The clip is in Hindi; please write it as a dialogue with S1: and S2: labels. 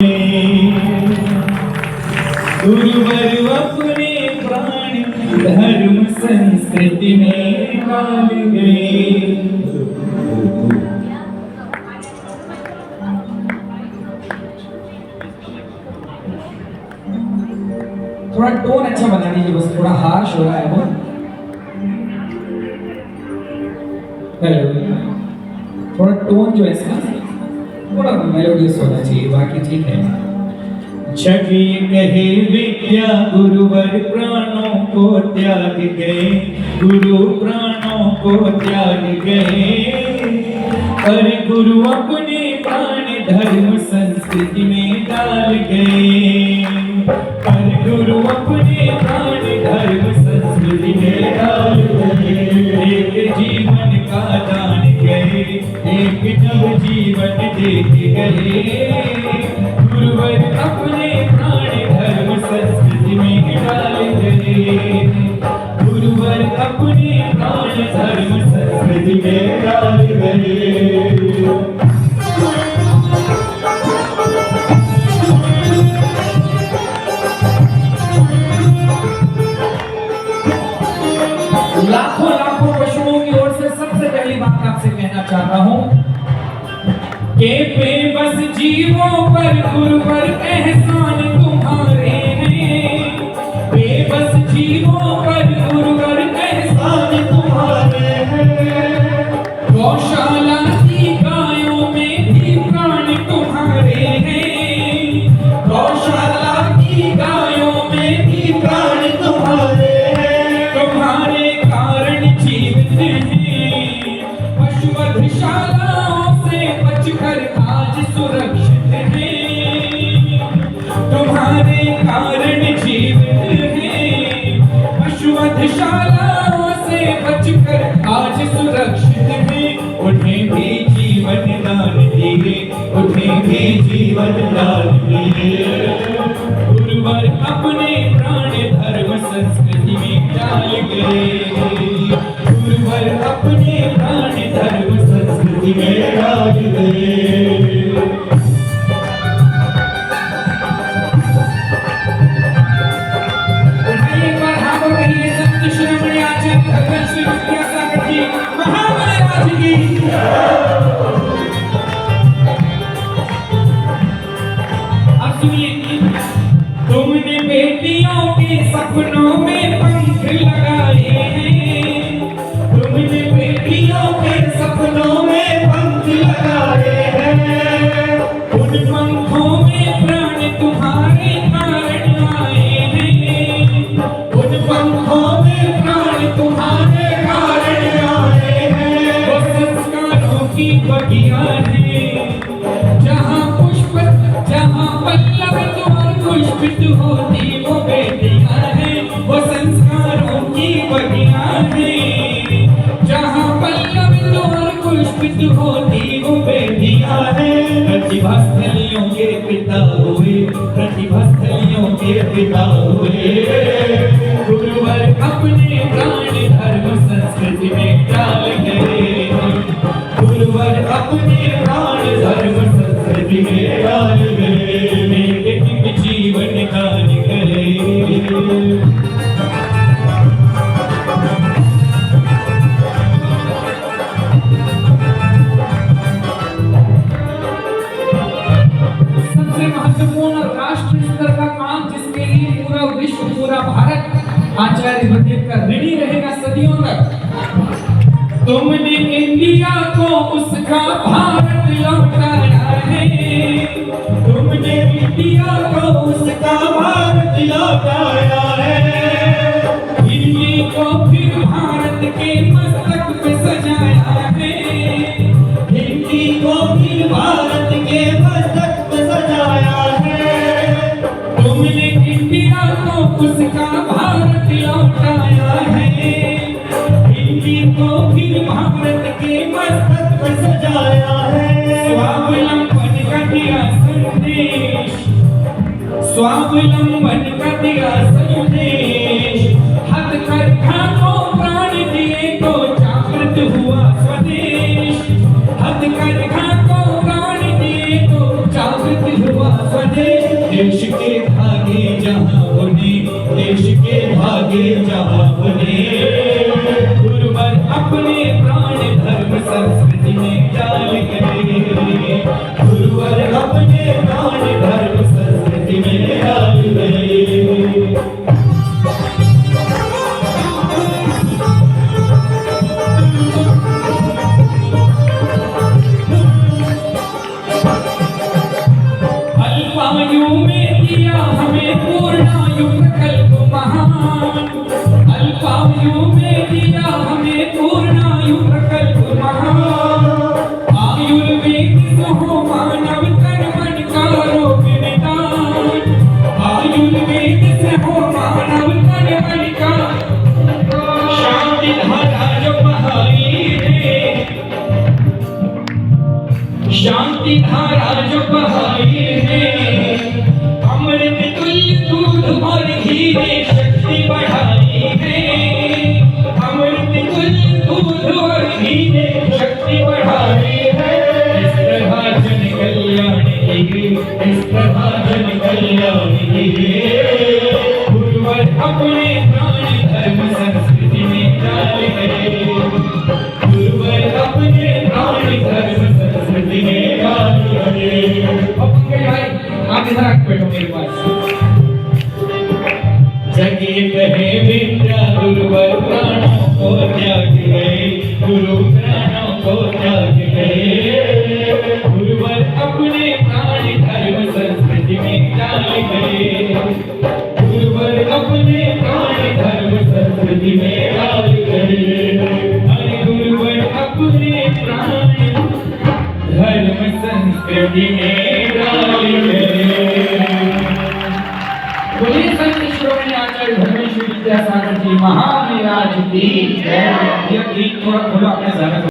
S1: गुरुवर अपने प्राण धर्म संस्कृति में डाल गए। थोड़ा टोन अच्छा बना दीजिए, बस थोड़ा हार्श हो रहा है वो। हेलो, थोड़ा टोन जो है इसका थोड़ा मेलोडियस होना चाहिए, बाकी ठीक है। जग कहे विद्या गुरुवर प्राणों को त्याग गए, गुरु प्राणों को त्याग गए। पर गुरु अपने प्राण धर्म संस्कृति में डाल गए, पर गुरु अपने प्राण धर्म संस्कृति में डाल गए। एक जीवन का दान गए, एक नव जीवन देख गए। गुरुवर अपने प्राण धर्म संस्कृति में डाल गए, गुरुवर अपने प्राण धर्म संस्कृति में डाल गए। लाखों लाखों पशुओं की ओर से सबसे पहली बात आपसे कहना चाहता हूं के बेबस जीवों पर गुरुवर एहसान तुम्हारे हैं। बेबस जीवों पर गुरुवर एहसान तुम्हारे हैं। गौशाला की गायों में भी प्राण तुम्हारे हैं। गौशाला की गायों में भी प्राण तुम्हारे हैं। तुम्हारे कारण जीवित हैं, पशुवधशालाओं से बचकर आज सुरक्षित हैं। तुम्हारे कारण जीवित हैं, पशुवधशालाओं से बचकर आज सुरक्षित हैं। उन्हें भी जीवन दान दिए, उन्हें भी जीवन दान दिए। गुरुवर अपने प्राण धर्म संस्कृति में डाल गए, गुरुवर अपने प्राण धर्म संस्कृति में डाल गए। एक बार हाँ कहिए, संत शिरोमणि आचार्य भगवान श्री विद्यासागर जी महाराज की। अब सुनिए, तुमने बेटियों के सपनों में पंख लगाए हैं। तुमने बेटियों के सपनों में पंख लगाए हैं। उन पंखों में प्राण तुम्हारे कारण आए हैं। उन पंखों में प्राण तुम्हारे कारण आए हैं। वो संस्कारों की बगिया है, जहाँ पुष्प जहाँ पल्लवित और पुष्पित होती वो बेटियां हैं। वो संस्कारों की बगिया है, जहाँ पल्लवित और पुष्पित होती वो बेटियां हैं। प्रतिभास्थलियों के पिता हुए, प्रतिभास्थलियों के पिता हुए। गुरुवर अपने प्राण धर्म संस्कृति में डाल गए, गुरुवर अपने प्राण धर्म संस्कृति में डाल गए। एक जीवन दान करे। सबसे महत्वपूर्ण राष्ट्र स्तर का काम जिसके लिए पूरा विश्व, पूरा भारत आचार्य बंदेव का ऋणी रहेगा सदियों तक। तुमने इंडिया को उसका भारत लौटाया है। तुमने इंडिया को उसका भारत लौटाया है। दिल्ली को फिर भारत के मस्तक पे सजाया है। दिल्ली को फिर भारत के मस्तक पे सजाया है। तुमने इंडिया को उसका भारत लौटाया है। दिल्ली को फिर भारत के मस्तक पे सजाया है। स्वावलंबन का दिया संदेश, स्वावलंबन का दिया संदेश। हथकरघा को प्राण दिए तो जागृत हुआ स्वदेश। हथकरघा को प्राण दिए तो जागृत हुआ बने, देश के धागे जहाँ बने, देश के धागे जहाँ बने, गुरुवर अपने प्राण धर्म संस्कृति में डाल गए, गुरुवर अपने प्राण धर्म संस्कृति में डाल गए। अल्पायु में दिया हमें पूर्णायु प्रकल्प महान, अल्पायु में दिया हमें पूर्णायु प्रकल्प महान, आयुर्वेद से हो मानव तन मन का रोग निदान, आयुर्वेद से हो मानव तन मन का, शांति धारा जो बहाई है, शांति धारा जो बहाई है, अमृत तुल्य दूध और घी ने शक्ति बढ़ाई है, अमृत तुल्य दूध और घी ने शक्ति बढ़ाई है। इस तरह जन कल्याण की, इस तरह जन कल्याण की, गुरुवर अपने प्राण धर्म संस्कृति में डाल गए, गुरुवर अपने प्राण धर्म संस्कृति में डाल गए। अब भाई आप इधर आके बैठो मेरे पास। जगे कहे विद्या गुरुवर प्राणों को त्याग गए, गुरु प्राणों को त्याग गए, गुरुवर अपने प्राण धर्म संस्कृति में डाल गए, गुरुवर अपने प्राण धर्म संस्कृति में डाल गए, अरे गुरुवर अपने प्राण धर्म संस्कृति में डाल गए। बोलिए संत श्रोमणी आचार्य धर्मेश्वर विद्यासागर जी महाराज की जय। ये गीत थोड़ा खोलो अपने